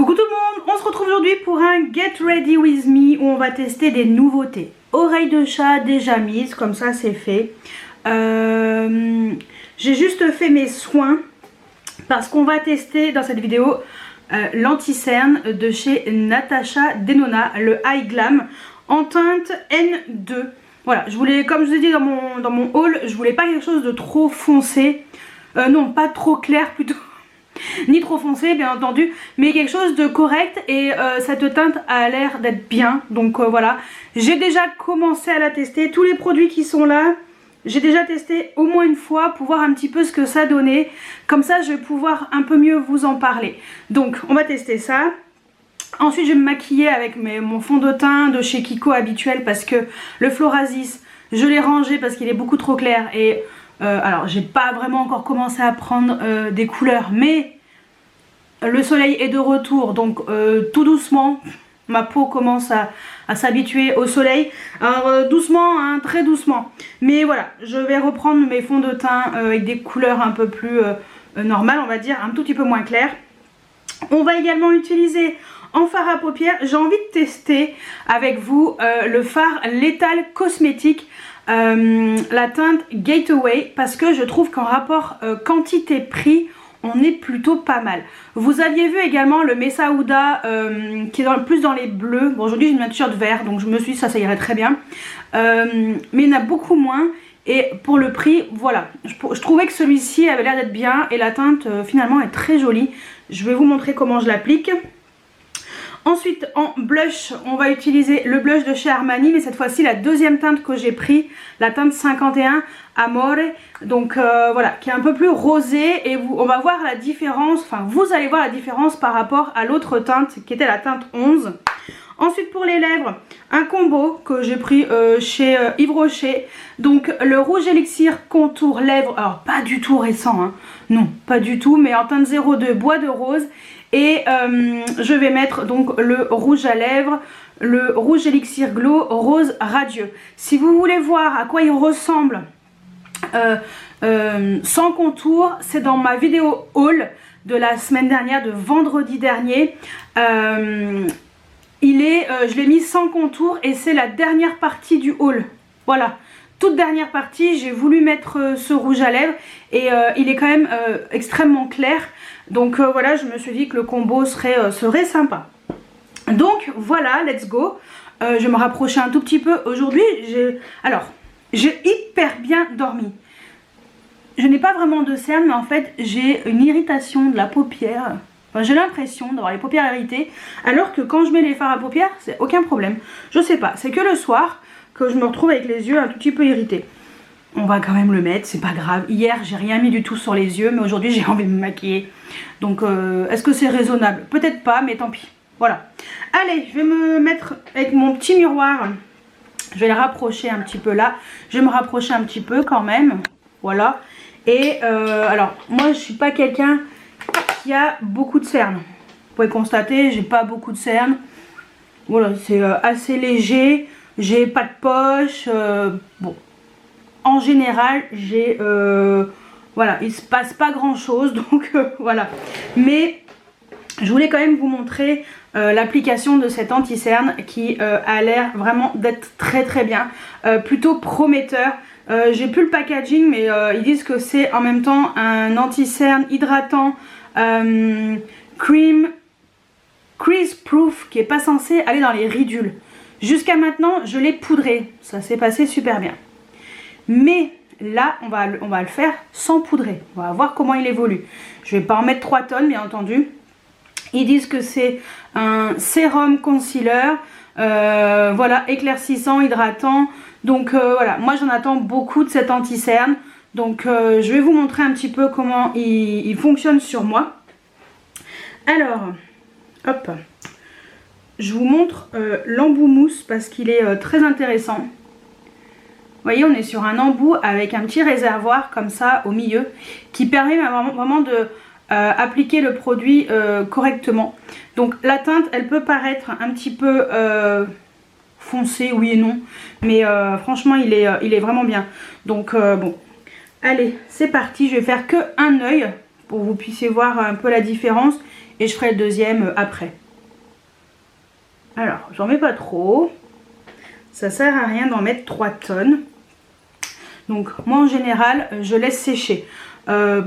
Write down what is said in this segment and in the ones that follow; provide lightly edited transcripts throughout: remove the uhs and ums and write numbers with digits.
Coucou tout le monde, on se retrouve aujourd'hui pour un Get Ready With Me où on va tester des nouveautés. Oreilles de chat déjà mises, comme ça c'est fait. J'ai juste fait mes soins parce qu'on va tester dans cette vidéo l'anti-cerne de chez Natasha Denona, le High Glam en teinte N2. Voilà, je voulais, comme je vous ai dit dans mon haul, je voulais pas quelque chose de trop foncé. Non, pas trop clair plutôt. Ni trop foncé bien entendu, mais quelque chose de correct et cette teinte a l'air d'être bien. Donc voilà, j'ai déjà commencé à la tester. Tous les produits qui sont là, j'ai déjà testé au moins une fois pour voir un petit peu ce que ça donnait. Comme ça je vais pouvoir un peu mieux vous en parler. Donc on va tester ça. Ensuite je vais me maquiller avec mon fond de teint de chez Kiko habituel parce que le Florasis je l'ai rangé parce qu'il est beaucoup trop clair et alors j'ai pas vraiment encore commencé à prendre des couleurs, mais le soleil est de retour, donc tout doucement ma peau commence à s'habituer au soleil. Alors doucement, hein, très doucement, mais voilà, je vais reprendre mes fonds de teint avec des couleurs un peu plus normales, on va dire, un tout petit peu moins claires. On va également utiliser en fard à paupières, j'ai envie de tester avec vous le fard Lethal Cosmétique, la teinte Gateway, parce que je trouve qu'en rapport quantité-prix, on est plutôt pas mal. Vous aviez vu également le Mesa Huda qui est plus dans les bleus. Bon, aujourd'hui j'ai une t-shirt vert, donc je me suis dit ça irait très bien. Mais il y en a beaucoup moins. Et pour le prix, voilà. Je trouvais que celui-ci avait l'air d'être bien et la teinte finalement est très jolie. Je vais vous montrer comment je l'applique. Ensuite en blush, on va utiliser le blush de chez Armani, mais cette fois-ci la deuxième teinte que j'ai pris, la teinte 51 Amore, donc voilà, qui est un peu plus rosée et on va voir la différence, enfin vous allez voir la différence par rapport à l'autre teinte qui était la teinte 11. Ensuite pour les lèvres, un combo que j'ai pris chez Yves Rocher, donc le rouge élixir contour lèvres, alors pas du tout récent, hein. Non pas du tout, mais en teinte 02 bois de rose. Et je vais mettre donc le rouge à lèvres, le rouge élixir glow rose radieux. Si vous voulez voir à quoi il ressemble sans contour, c'est dans ma vidéo haul de la semaine dernière, de vendredi dernier. Je l'ai mis sans contour et c'est la dernière partie du haul. Voilà, toute dernière partie, j'ai voulu mettre ce rouge à lèvres et il est quand même extrêmement clair. Donc voilà, je me suis dit que le combo serait sympa. Donc voilà, let's go. Je vais me rapprocher un tout petit peu. Aujourd'hui, j'ai hyper bien dormi. Je n'ai pas vraiment de cerne, mais en fait, j'ai une irritation de la paupière. Enfin, j'ai l'impression d'avoir les paupières irritées, alors que quand je mets les fards à paupières, c'est aucun problème. Je sais pas, c'est que le soir que je me retrouve avec les yeux un tout petit peu irrités. On va quand même le mettre, c'est pas grave. Hier, j'ai rien mis du tout sur les yeux, mais aujourd'hui, j'ai envie de me maquiller. Donc, est-ce que c'est raisonnable? Peut-être pas, mais tant pis. Voilà. Allez, je vais me mettre avec mon petit miroir. Je vais le rapprocher un petit peu là. Je vais me rapprocher un petit peu quand même. Voilà. Et alors, moi, je suis pas quelqu'un qui a beaucoup de cernes. Vous pouvez constater, j'ai pas beaucoup de cernes. Voilà, c'est assez léger. J'ai pas de poche. Bon. En général, j'ai voilà, il se passe pas grand chose, donc voilà. Mais je voulais quand même vous montrer l'application de cet anti-cerne qui a l'air vraiment d'être très très bien, plutôt prometteur. J'ai plus le packaging, mais ils disent que c'est en même temps un anti-cerne hydratant, crease proof, qui est pas censé aller dans les ridules. Jusqu'à maintenant, je l'ai poudré, ça s'est passé super bien. Mais là, on va le faire sans poudrer. On va voir comment il évolue. Je vais pas en mettre 3 tonnes, bien entendu. Ils disent que c'est un sérum concealer. Voilà, éclaircissant, hydratant. Donc voilà, moi j'en attends beaucoup de cet anti-cerne. Donc je vais vous montrer un petit peu comment il fonctionne sur moi. Alors, hop. Je vous montre l'embout mousse parce qu'il est très intéressant. Vous voyez, on est sur un embout avec un petit réservoir comme ça au milieu qui permet vraiment de appliquer le produit correctement. Donc la teinte, elle peut paraître un petit peu foncée, oui et non, mais franchement il est vraiment bien. Donc bon, allez, c'est parti, je vais faire que un œil pour que vous puissiez voir un peu la différence. Et je ferai le deuxième après. Alors, j'en mets pas trop. Ça sert à rien d'en mettre 3 tonnes. Donc, moi en général, je laisse sécher. Je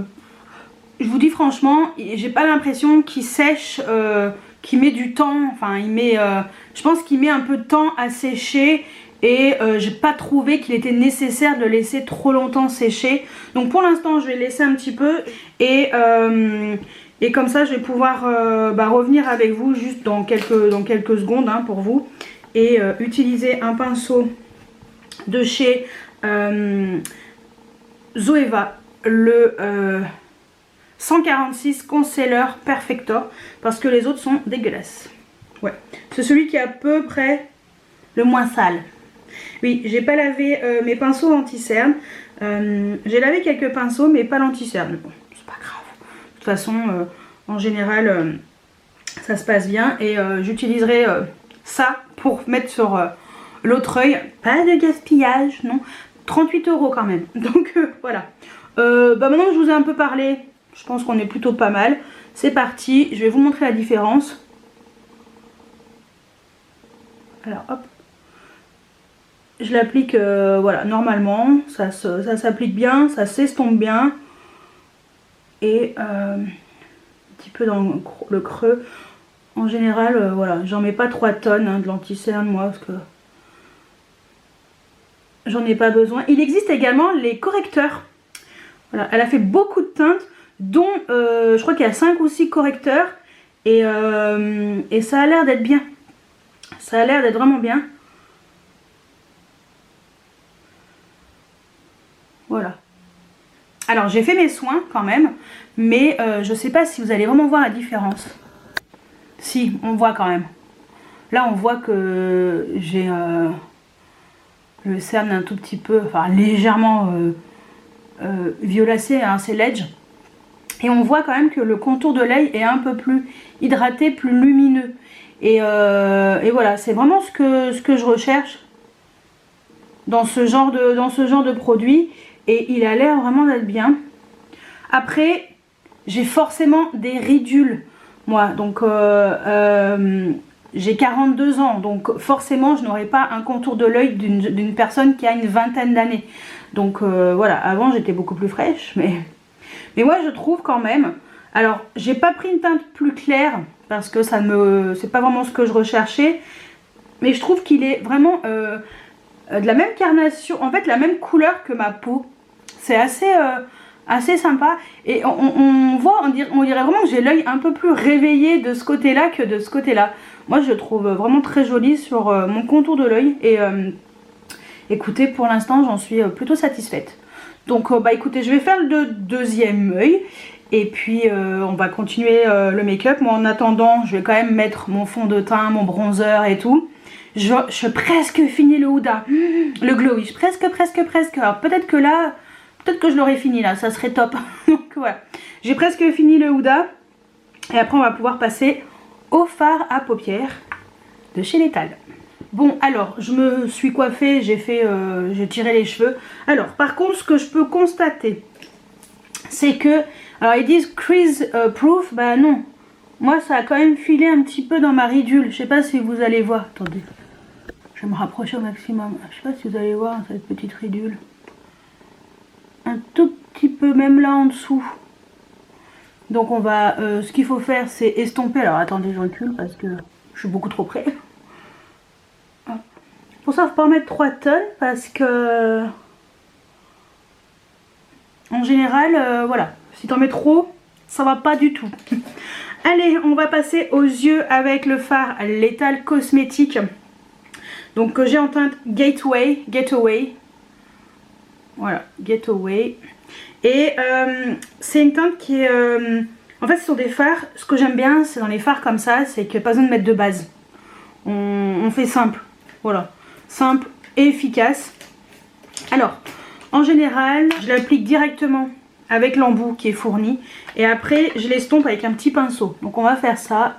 vous dis franchement, j'ai pas l'impression qu'il sèche, qu'il met du temps. Enfin, je pense qu'il met un peu de temps à sécher. Et j'ai pas trouvé qu'il était nécessaire de le laisser trop longtemps sécher. Donc pour l'instant, je vais laisser un petit peu. Et comme ça, je vais pouvoir revenir avec vous juste dans quelques secondes hein, pour vous. Et utiliser un pinceau de chez Zoeva, le 146 Concealer Perfector, parce que les autres sont dégueulasses. Ouais, c'est celui qui est à peu près le moins sale. Oui, j'ai pas lavé mes pinceaux anti-cerne. J'ai lavé quelques pinceaux, mais pas l'anti-cerne. Bon, c'est pas grave. De toute façon, en général, ça se passe bien. Et j'utiliserai ça pour mettre sur l'autre œil. Pas de gaspillage, non. 38 € quand même. Donc voilà. Maintenant que je vous ai un peu parlé, je pense qu'on est plutôt pas mal. C'est parti. Je vais vous montrer la différence. Alors hop. Je l'applique voilà, normalement, ça s'applique bien, ça s'estompe bien. Et un petit peu dans le creux. En général, voilà, j'en mets pas 3 tonnes hein, de l'anti-cerne moi, parce que j'en ai pas besoin. Il existe également les correcteurs. Voilà, elle a fait beaucoup de teintes, dont je crois qu'il y a 5 ou 6 correcteurs. Et ça a l'air d'être bien. Ça a l'air d'être vraiment bien. Voilà. Alors j'ai fait mes soins quand même, mais je sais pas si vous allez vraiment voir la différence. Si, on voit quand même. Là on voit que j'ai le cerne un tout petit peu, enfin légèrement violacé, hein, c'est l'edge. Et on voit quand même que le contour de l'œil est un peu plus hydraté, plus lumineux. Et voilà, c'est vraiment ce que je recherche dans ce genre de produit. Et il a l'air vraiment d'être bien. Après, j'ai forcément des ridules, moi. Donc, j'ai 42 ans. Donc, forcément, je n'aurai pas un contour de l'œil d'une personne qui a une vingtaine d'années. Donc, voilà. Avant, j'étais beaucoup plus fraîche. Mais moi, je trouve quand même... Alors, j'ai pas pris une teinte plus claire parce que c'est pas vraiment ce que je recherchais. Mais je trouve qu'il est vraiment de la même carnation. En fait, la même couleur que ma peau. C'est assez sympa. Et on dirait vraiment que j'ai l'œil un peu plus réveillé de ce côté-là que de ce côté-là. Moi, je le trouve vraiment très joli sur mon contour de l'œil. Et écoutez, pour l'instant, j'en suis plutôt satisfaite. Donc, écoutez, je vais faire le deuxième œil. Et puis, on va continuer le make-up. Moi, en attendant, je vais quand même mettre mon fond de teint, mon bronzer et tout. Je presque fini le Huda. Le Glowish. Presque. Alors, peut-être que là... Peut-être que je l'aurais fini là, ça serait top. Donc voilà, j'ai presque fini le Huda. Et après on va pouvoir passer au fard à paupières de chez Lethal. Bon alors, je me suis coiffée, j'ai tiré les cheveux. Alors par contre, ce que je peux constater, c'est que... Alors ils disent crease proof, bah non. Moi ça a quand même filé un petit peu dans ma ridule. Je sais pas si vous allez voir. Attendez, je vais me rapprocher au maximum. Je sais pas si vous allez voir cette petite ridule. Un tout petit peu, même là en dessous. Donc on va, ce qu'il faut faire c'est estomper. Alors attendez, je recule parce que je suis beaucoup trop près. Pour ça, il ne faut pas en mettre 3 tonnes parce que en général, voilà, si tu en mets trop, ça va pas du tout. Allez, on va passer aux yeux avec le fard Lethal Cosmétique. Donc que j'ai en teinte Getaway. Voilà, Getaway. Et c'est une teinte qui est... en fait, ce sont des fards. Ce que j'aime bien, c'est dans les fards comme ça, c'est qu'il n'y a pas besoin de mettre de base. On fait simple. Voilà. Simple et efficace. Alors, en général, je l'applique directement avec l'embout qui est fourni. Et après, je l'estompe avec un petit pinceau. Donc, on va faire ça.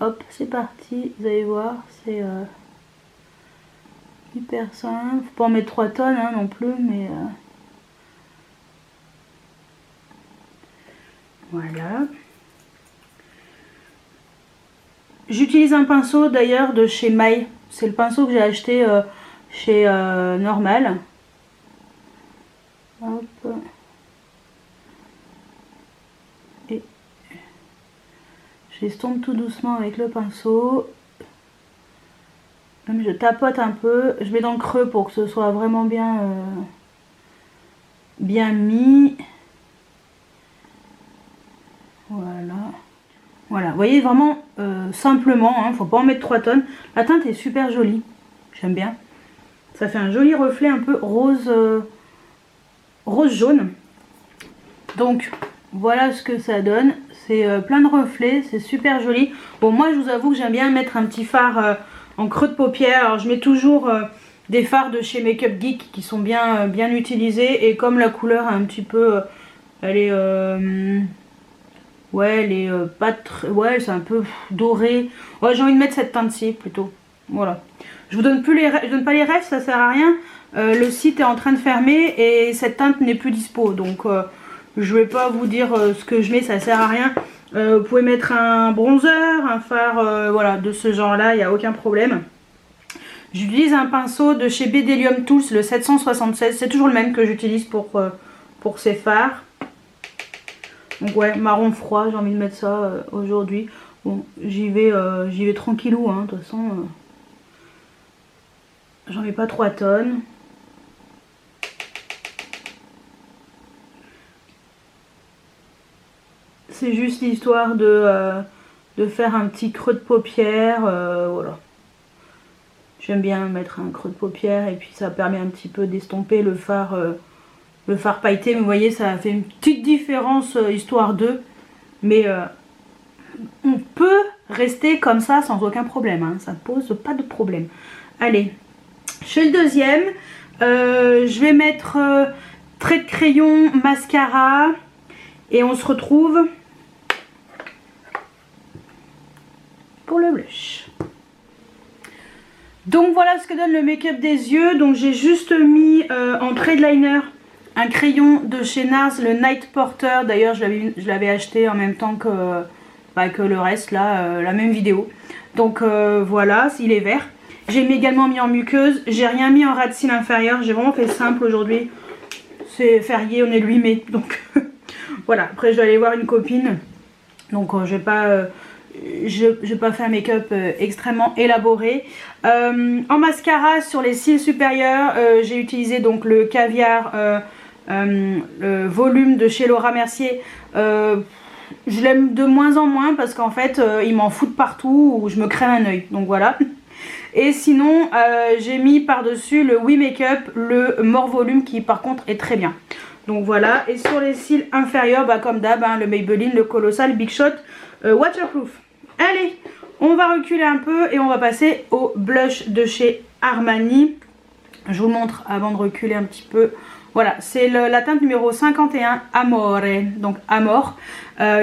Hop, c'est parti. Vous allez voir, c'est... hyper simple, faut pas en mettre 3 tonnes hein, non plus, mais Voilà. J'utilise un pinceau d'ailleurs de chez Maille. C'est le pinceau que j'ai acheté chez Normal. Hop. Et j'estompe tout doucement avec le pinceau. Je tapote un peu. Je mets dans le creux pour que ce soit vraiment bien, bien mis. Voilà. Voilà, vous voyez vraiment simplement, hein, faut pas en mettre 3 tonnes. La teinte est super jolie, j'aime bien. Ça fait un joli reflet un peu rose, rose jaune. Donc voilà ce que ça donne. C'est plein de reflets, c'est super joli. Bon, moi je vous avoue que j'aime bien mettre un petit fard en creux de paupière. Alors je mets toujours des fards de chez Make Up Geek qui sont bien, bien utilisés. Et comme la couleur est un petit peu, elle est... ouais, elle est pas très... Ouais, c'est un peu doré. Ouais, j'ai envie de mettre cette teinte-ci plutôt. Voilà. Je vous donne plus les... Je donne pas les refs, ça sert à rien. Le site est en train de fermer et cette teinte n'est plus dispo. Donc, je vais pas vous dire ce que je mets, ça sert à rien. Vous pouvez mettre un bronzer, un fard, voilà, de ce genre-là, il n'y a aucun problème. J'utilise un pinceau de chez Bedelium Tools, le 776. C'est toujours le même que j'utilise pour ces fards. Donc ouais, marron froid, j'ai envie de mettre ça aujourd'hui. Bon, j'y vais tranquillou, hein, de toute façon. J'en mets pas 3 tonnes. C'est juste l'histoire de faire un petit creux de paupière, voilà. J'aime bien mettre un creux de paupière et puis ça permet un petit peu d'estomper le fard pailleté. Mais vous voyez, ça fait une petite différence histoire d'eux. Mais on peut rester comme ça sans aucun problème, hein. Ça pose pas de problème. Allez, je fais le deuxième. Je vais mettre trait de crayon, mascara. Et on se retrouve pour le blush. Donc voilà ce que donne le make-up des yeux. Donc j'ai juste mis en trait de liner un crayon de chez NARS, le Night Porter. D'ailleurs je l'avais acheté en même temps que le reste, là, la même vidéo. Donc voilà, il est vert. J'ai également mis en muqueuse. J'ai rien mis en ras de cils inférieur. J'ai vraiment fait simple aujourd'hui. C'est férié, on est le 8 mai. Donc voilà, après je dois aller voir une copine. Donc je vais pas faire un make-up extrêmement élaboré. En mascara sur les cils supérieurs, j'ai utilisé donc le Caviar le volume de chez Laura Mercier. Je l'aime de moins en moins parce qu'en fait il m'en fout de partout ou je me crème un œil. Donc voilà. Et sinon j'ai mis par dessus le We Makeup le More Volume qui par contre est très bien. Donc voilà. Et sur les cils inférieurs, comme d'hab, hein, le Maybelline, le Colossal Big Shot Waterproof. Allez, on va reculer un peu et on va passer au blush de chez Armani. Je vous le montre avant de reculer un petit peu. Voilà, c'est la teinte numéro 51, Amore, donc Amor,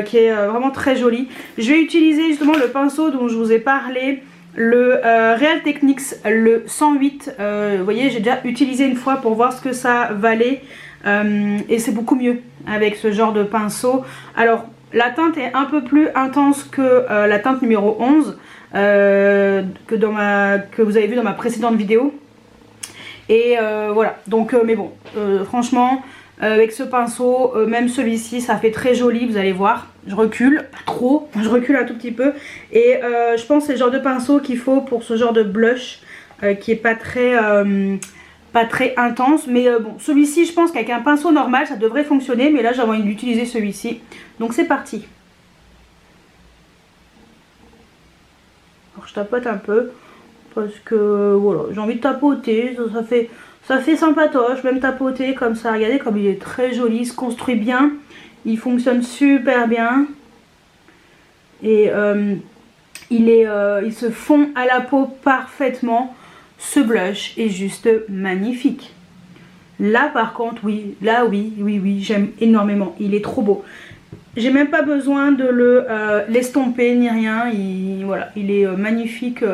qui est vraiment très jolie. Je vais utiliser justement le pinceau dont je vous ai parlé, le Real Techniques, le 108. Vous voyez, j'ai déjà utilisé une fois pour voir ce que ça valait. Et c'est beaucoup mieux avec ce genre de pinceau. Alors, la teinte est un peu plus intense que la teinte numéro 11 que vous avez vu dans ma précédente vidéo. Et voilà, donc mais bon, franchement, avec ce pinceau, même celui-ci, ça fait très joli, vous allez voir. Je recule, pas trop, je recule un tout petit peu. Et je pense que c'est le genre de pinceau qu'il faut pour ce genre de blush qui est pas très intense. Mais bon, celui-ci, je pense qu'avec un pinceau normal, ça devrait fonctionner. Mais là, j'ai envie d'utiliser celui-ci. Donc c'est parti. Alors je tapote un peu. Parce que voilà, j'ai envie de tapoter, ça fait sympatoche, même tapoter comme ça. Regardez comme il est très joli, il se construit bien, il fonctionne super bien. Et il se fond à la peau parfaitement. Ce blush est juste magnifique. Là par contre, oui, j'aime énormément, il est trop beau. J'ai même pas besoin de l'estomper ni rien, voilà, il est magnifique.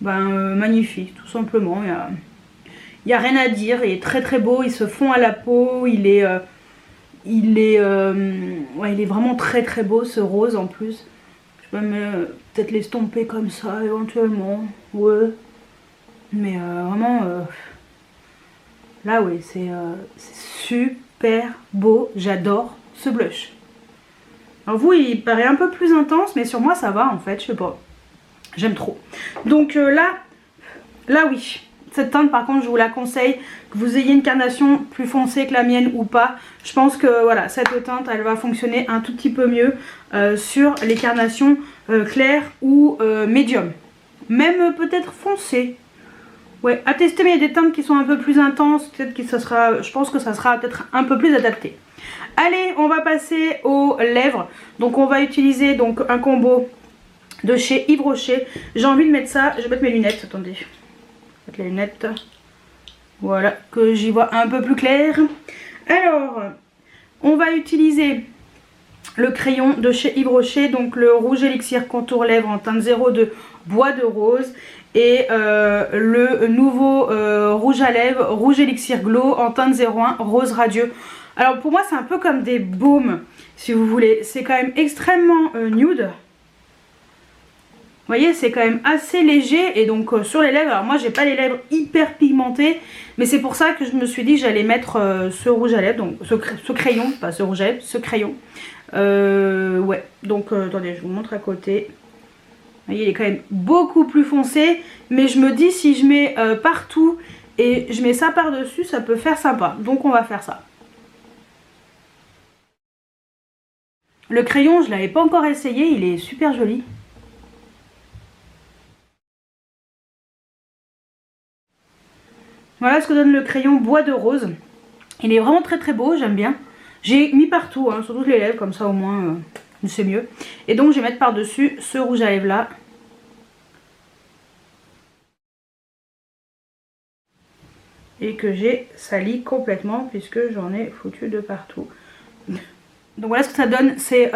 Magnifique tout simplement, il y a rien à dire, il est très très beau, il se fond à la peau, il est il est vraiment très très beau ce rose en plus. Je peux peut-être l'estomper comme ça éventuellement. Ouais. Mais vraiment, là oui, c'est super beau. J'adore ce blush. Alors vous, il paraît un peu plus intense, mais sur moi ça va en fait, je sais pas. J'aime trop. Donc là oui. Cette teinte par contre je vous la conseille, que vous ayez une carnation plus foncée que la mienne ou pas. Je pense que voilà, cette teinte elle va fonctionner un tout petit peu mieux sur les carnations claires ou médium. Même peut-être foncées. Ouais, à tester, mais il y a des teintes qui sont un peu plus intenses. Peut-être que ça sera, je pense que ça sera peut-être un peu plus adapté. Allez, on va passer aux lèvres. Donc on va utiliser donc un combo de chez Yves Rocher. J'ai envie de mettre ça, je vais mettre mes lunettes, attendez. Je vais mettre les lunettes. Voilà, que j'y vois un peu plus clair. Alors, on va utiliser le crayon de chez Yves Rocher, donc le rouge élixir contour lèvres en teinte 02 bois de rose. Et le nouveau rouge à lèvres, rouge élixir glow en teinte 01 rose radieux. Alors pour moi c'est un peu comme des baumes si vous voulez. C'est quand même extrêmement nude. Vous voyez, c'est quand même assez léger. Et donc sur les lèvres, alors moi j'ai pas les lèvres hyper pigmentées, mais c'est pour ça que je me suis dit que j'allais mettre ce rouge à lèvres, donc ce crayon, pas ce rouge à lèvres, ce crayon. Ouais, donc attendez, je vous montre à côté. Vous voyez, il est quand même beaucoup plus foncé, mais je me dis si je mets partout et je mets ça par dessus, ça peut faire sympa. Donc on va faire ça. Le crayon, je l'avais pas encore essayé, il est super joli. Voilà ce que donne le crayon bois de rose. Il est vraiment très très beau, j'aime bien. J'ai mis partout, hein, sur toutes les lèvres, comme ça au moins c'est mieux. Et donc je vais mettre par dessus ce rouge à lèvres là. Et que j'ai sali complètement puisque j'en ai foutu de partout. Donc voilà ce que ça donne. C'est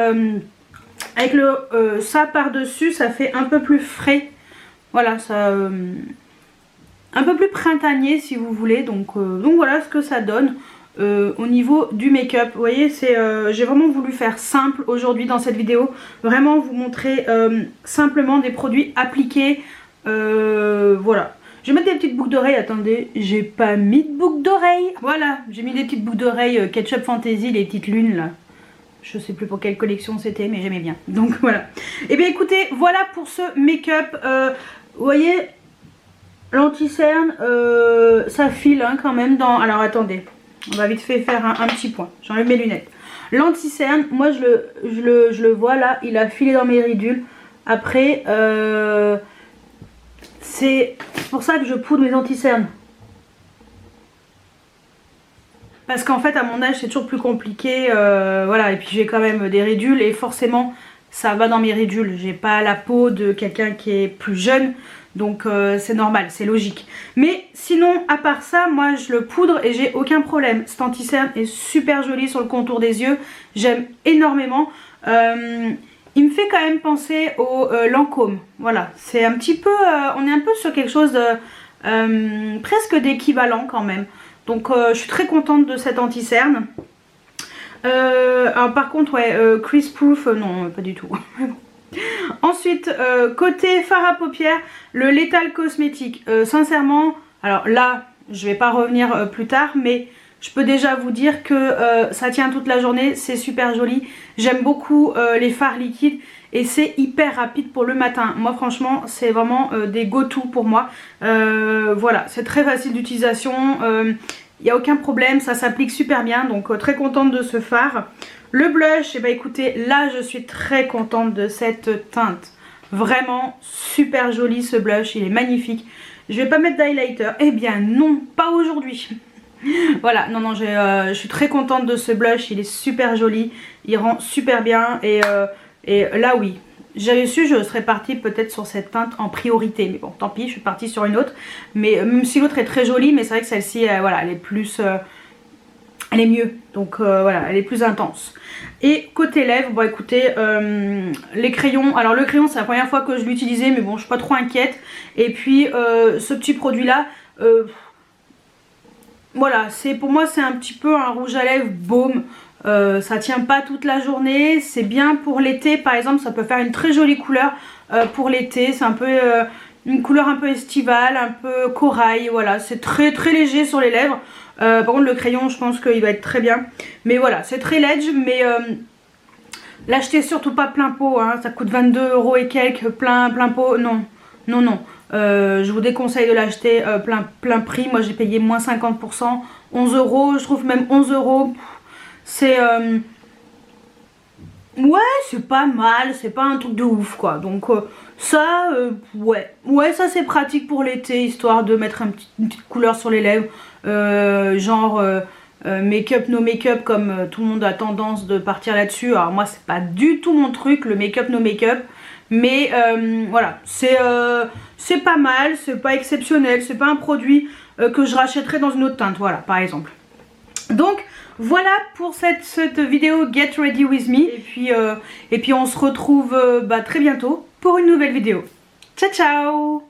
avec le ça par dessus, ça fait un peu plus frais. Voilà, ça un peu plus printanier si vous voulez. Donc voilà ce que ça donne au niveau du make-up. Vous voyez, c'est j'ai vraiment voulu faire simple aujourd'hui dans cette vidéo. Vraiment vous montrer simplement des produits appliqués. Voilà. Je vais mettre des petites boucles d'oreilles. Attendez, j'ai pas mis de boucles d'oreilles. Voilà, j'ai mis des petites boucles d'oreilles Ketchup Fantasy, les petites lunes là. Je sais plus pour quelle collection c'était, mais j'aimais bien. Donc voilà. Et bien écoutez, voilà pour ce make-up. Vous voyez, l'anti-cerne, ça file hein, quand même dans... Alors attendez, on va vite fait faire un petit point. J'enlève mes lunettes. L'anti-cerne, moi je le vois là, il a filé dans mes ridules. Après, c'est pour ça que je poudre mes anti-cernes. Parce qu'en fait à mon âge c'est toujours plus compliqué, voilà, et puis j'ai quand même des ridules et forcément ça va dans mes ridules. J'ai pas la peau de quelqu'un qui est plus jeune, donc c'est normal, c'est logique. Mais sinon à part ça, moi je le poudre et j'ai aucun problème. Cet anti-cerne est super joli sur le contour des yeux, j'aime énormément. Il me fait quand même penser au Lancôme, voilà, c'est un petit peu, on est un peu sur quelque chose de presque d'équivalent quand même. Donc je suis très contente de cette anti-cerne. Alors par contre ouais, crease proof, non pas du tout. Ensuite côté fard à paupières, le Lethal Cosmétique, sincèrement, alors là je vais pas revenir plus tard, mais je peux déjà vous dire que ça tient toute la journée, c'est super joli. J'aime beaucoup les fards liquides et c'est hyper rapide pour le matin. Moi franchement c'est vraiment des go-to pour moi. Voilà, c'est très facile d'utilisation, il n'y a aucun problème, ça s'applique super bien, donc très contente de ce fard. Le blush, et bah écoutez, là je suis très contente de cette teinte. Vraiment super joli ce blush, il est magnifique. Je vais pas mettre d'highlighter, eh bien non, pas aujourd'hui. Voilà, non, je suis très contente de ce blush, il est super joli, il rend super bien et là oui, j'avais su je serais partie peut-être sur cette teinte en priorité, mais bon tant pis, je suis partie sur une autre, mais même si l'autre est très jolie, mais c'est vrai que celle-ci, voilà, elle est plus, elle est mieux, donc voilà, elle est plus intense. Et côté lèvres, bon écoutez, les crayons, alors le crayon c'est la première fois que je l'utilisais, mais bon je suis pas trop inquiète, et puis ce petit produit là, voilà, pour moi c'est un petit peu un rouge à lèvres baume. Ça tient pas toute la journée. C'est bien pour l'été par exemple, ça peut faire une très jolie couleur pour l'été. C'est un peu une couleur un peu estivale, un peu corail, voilà. C'est très léger sur les lèvres. Par contre le crayon je pense qu'il va être très bien. Mais voilà, c'est très ledge, mais l'achetez surtout pas plein pot, hein. Ça coûte 22 € et quelques, plein pot, non. Je vous déconseille de l'acheter plein prix. Moi j'ai payé moins 50%, 11 €, je trouve même 11 €. C'est ouais, c'est pas mal, c'est pas un truc de ouf quoi. Donc ça, ouais, ça c'est pratique pour l'été, histoire de mettre une petite couleur sur les lèvres, genre make-up, no make-up, comme tout le monde a tendance de partir là-dessus. Alors moi c'est pas du tout mon truc, le make-up, no make-up, mais voilà, c'est pas mal, c'est pas exceptionnel, c'est pas un produit que je rachèterais dans une autre teinte, voilà, par exemple. Donc voilà pour cette vidéo Get Ready With Me, et puis on se retrouve très bientôt pour une nouvelle vidéo. Ciao ciao.